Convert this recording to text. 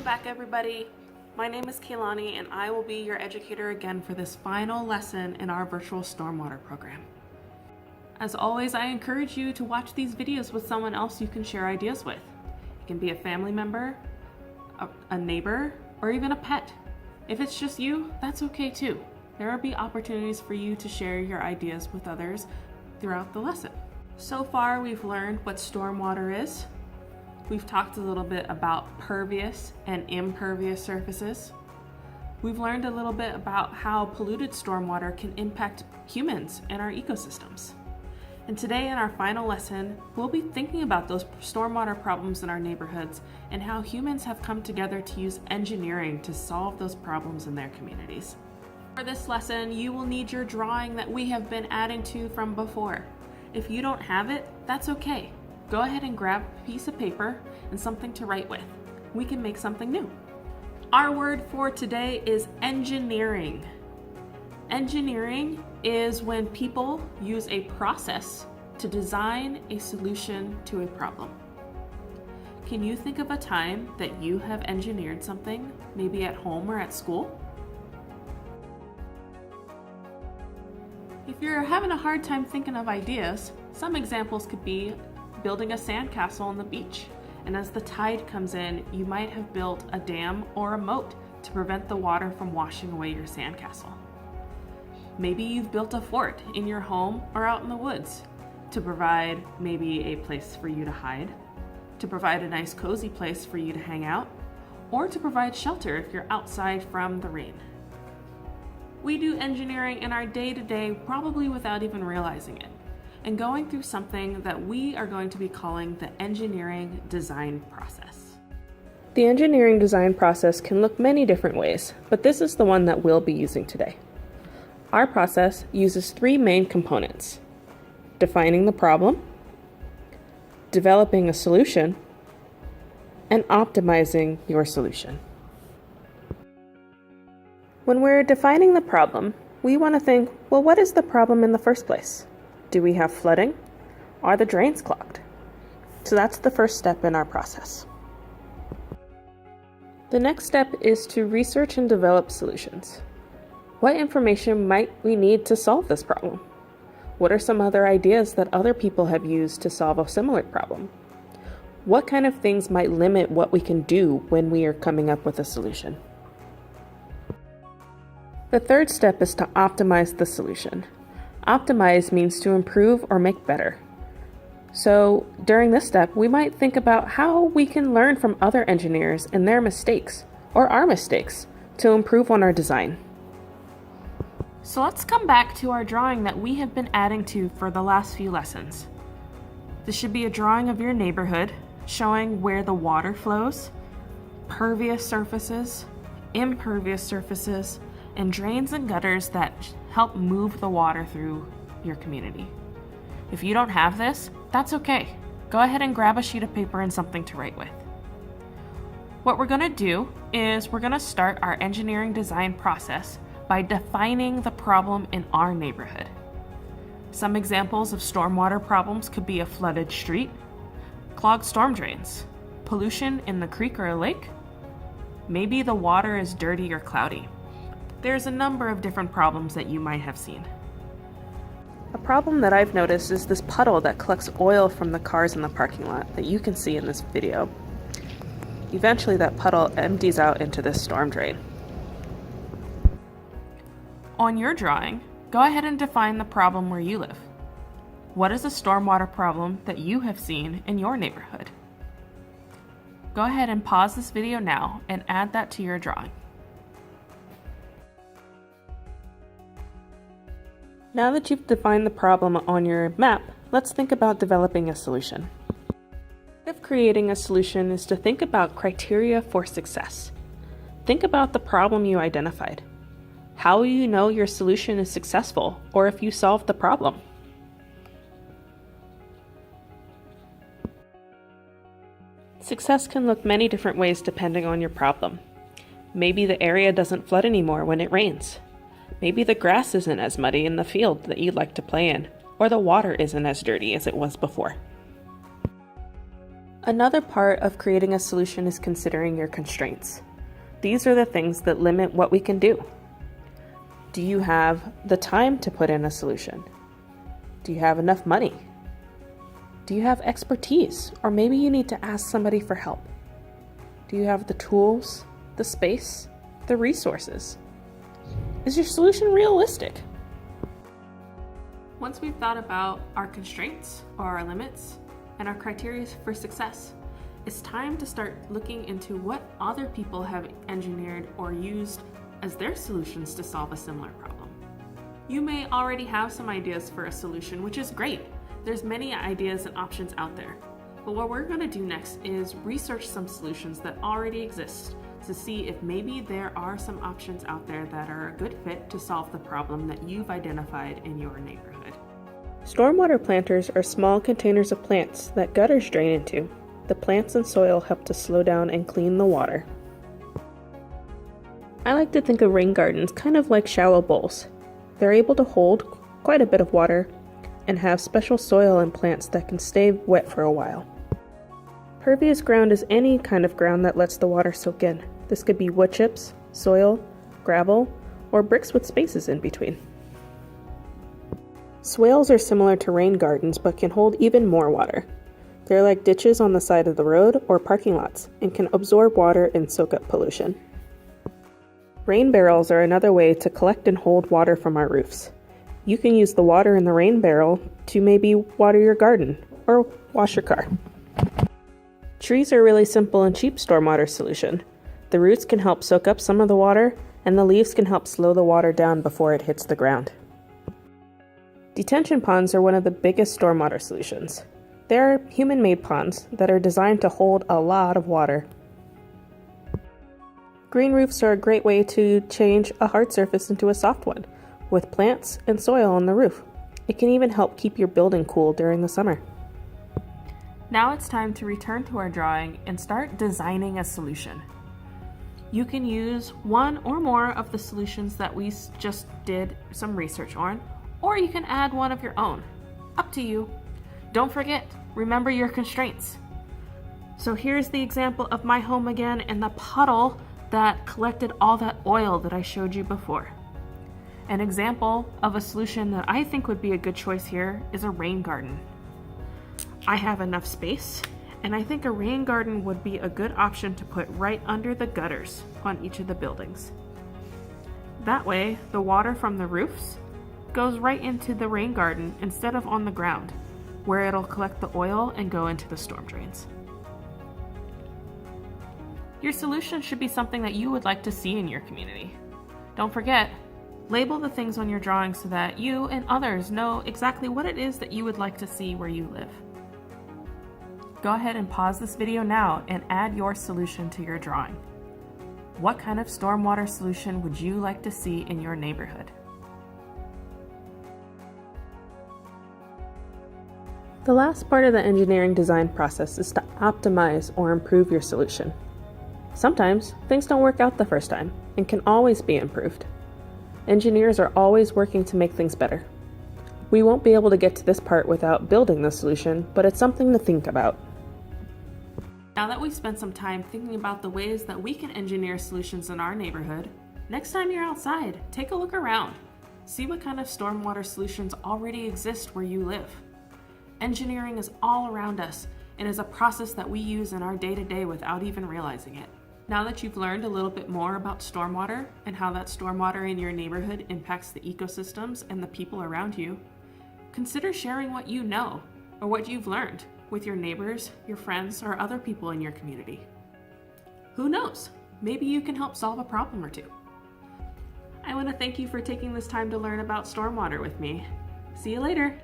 back, everybody. My name is Kaylani and I will be your educator again for this final lesson in our virtual stormwater program. As always, I encourage you to watch these videos with someone else you can share ideas with. It can be a family member, a neighbor, or even a pet. If it's just you, that's okay too. There will be opportunities for you to share your ideas with others throughout the lesson. So far, we've learned what stormwater is. We've talked a little bit about pervious and impervious surfaces. We've learned a little bit about how polluted stormwater can impact humans and our ecosystems. And today in our final lesson, we'll be thinking about those stormwater problems in our neighborhoods and how humans have come together to use engineering to solve those problems in their communities. For this lesson, you will need your drawing that we have been adding to from before. If you don't have it, that's okay. Go ahead and grab a piece of paper and something to write with. We can make something new. Our word for today is engineering. Engineering is when people use a process to design a solution to a problem. Can you think of a time that you have engineered something, maybe at home or at school? If you're having a hard time thinking of ideas, some examples could be building a sandcastle on the beach, and as the tide comes in, you might have built a dam or a moat to prevent the water from washing away your sandcastle. Maybe you've built a fort in your home or out in the woods to provide maybe a place for you to hide, to provide a nice cozy place for you to hang out, or to provide shelter if you're outside from the rain. We do engineering in our day-to-day probably without even realizing it, and going through something that we are going to be calling the engineering design process. The engineering design process can look many different ways, but this is the one that we'll be using today. Our process uses three main components: defining the problem, developing a solution, and optimizing your solution. When we're defining the problem, we want to think, well, what is the problem in the first place? Do we have flooding? Are the drains clogged? So that's the first step in our process. The next step is to research and develop solutions. What information might we need to solve this problem? What are some other ideas that other people have used to solve a similar problem? What kind of things might limit what we can do when we are coming up with a solution? The third step is to optimize the solution. Optimize means to improve or make better. So during this step, we might think about how we can learn from other engineers and their mistakes, or our mistakes, to improve on our design. So let's come back to our drawing that we have been adding to for the last few lessons. This should be a drawing of your neighborhood, showing where the water flows, pervious surfaces, impervious surfaces, and drains and gutters that help move the water through your community. If you don't have this, that's okay. Go ahead and grab a sheet of paper and something to write with. What we're gonna do is we're gonna start our engineering design process by defining the problem in our neighborhood. Some examples of stormwater problems could be a flooded street, clogged storm drains, pollution in the creek or a lake. Maybe the water is dirty or cloudy. There's a number of different problems that you might have seen. A problem that I've noticed is this puddle that collects oil from the cars in the parking lot that you can see in this video. Eventually that puddle empties out into this storm drain. On your drawing, go ahead and define the problem where you live. What is a stormwater problem that you have seen in your neighborhood? Go ahead and pause this video now and add that to your drawing. Now that you've defined the problem on your map, let's think about developing a solution. If creating a solution is to think about criteria for success. Think about the problem you identified. How will you know your solution is successful or if you solved the problem? Success can look many different ways depending on your problem. Maybe the area doesn't flood anymore when it rains. Maybe the grass isn't as muddy in the field that you'd like to play in, or the water isn't as dirty as it was before. Another part of creating a solution is considering your constraints. These are the things that limit what we can do. Do you have the time to put in a solution? Do you have enough money? Do you have expertise? Or maybe you need to ask somebody for help. Do you have the tools, the space, the resources? Is your solution realistic? Once we've thought about our constraints or our limits and our criteria for success, it's time to start looking into what other people have engineered or used as their solutions to solve a similar problem. You may already have some ideas for a solution, which is great. There's many ideas and options out there. But what we're going to do next is research some solutions that already exist to see if maybe there are some options out there that are a good fit to solve the problem that you've identified in your neighborhood. Stormwater planters are small containers of plants that gutters drain into. The plants and soil help to slow down and clean the water. I like to think of rain gardens kind of like shallow bowls. They're able to hold quite a bit of water and have special soil and plants that can stay wet for a while. Pervious ground is any kind of ground that lets the water soak in. This could be wood chips, soil, gravel, or bricks with spaces in between. Swales are similar to rain gardens but can hold even more water. They're like ditches on the side of the road or parking lots and can absorb water and soak up pollution. Rain barrels are another way to collect and hold water from our roofs. You can use the water in the rain barrel to maybe water your garden or wash your car. Trees are a really simple and cheap stormwater solution. The roots can help soak up some of the water, and the leaves can help slow the water down before it hits the ground. Detention ponds are one of the biggest stormwater solutions. They're human-made ponds that are designed to hold a lot of water. Green roofs are a great way to change a hard surface into a soft one, with plants and soil on the roof. It can even help keep your building cool during the summer. Now it's time to return to our drawing and start designing a solution. You can use one or more of the solutions that we just did some research on, or you can add one of your own. Up to you. Don't forget, remember your constraints. So here's the example of my home again and the puddle that collected all that oil that I showed you before. An example of a solution that I think would be a good choice here is a rain garden. I have enough space, and I think a rain garden would be a good option to put right under the gutters on each of the buildings. That way, the water from the roofs goes right into the rain garden instead of on the ground, where it'll collect the oil and go into the storm drains. Your solution should be something that you would like to see in your community. Don't forget, label the things on your drawing so that you and others know exactly what it is that you would like to see where you live. Go ahead and pause this video now and add your solution to your drawing. What kind of stormwater solution would you like to see in your neighborhood? The last part of the engineering design process is to optimize or improve your solution. Sometimes things don't work out the first time and can always be improved. Engineers are always working to make things better. We won't be able to get to this part without building the solution, but it's something to think about. Now that we've spent some time thinking about the ways that we can engineer solutions in our neighborhood, next time you're outside, take a look around. See what kind of stormwater solutions already exist where you live. Engineering is all around us and is a process that we use in our day-to-day without even realizing it. Now that you've learned a little bit more about stormwater and how that stormwater in your neighborhood impacts the ecosystems and the people around you, consider sharing what you know or what you've learned with your neighbors, your friends, or other people in your community. Who knows? Maybe you can help solve a problem or two. I want to thank you for taking this time to learn about stormwater with me. See you later.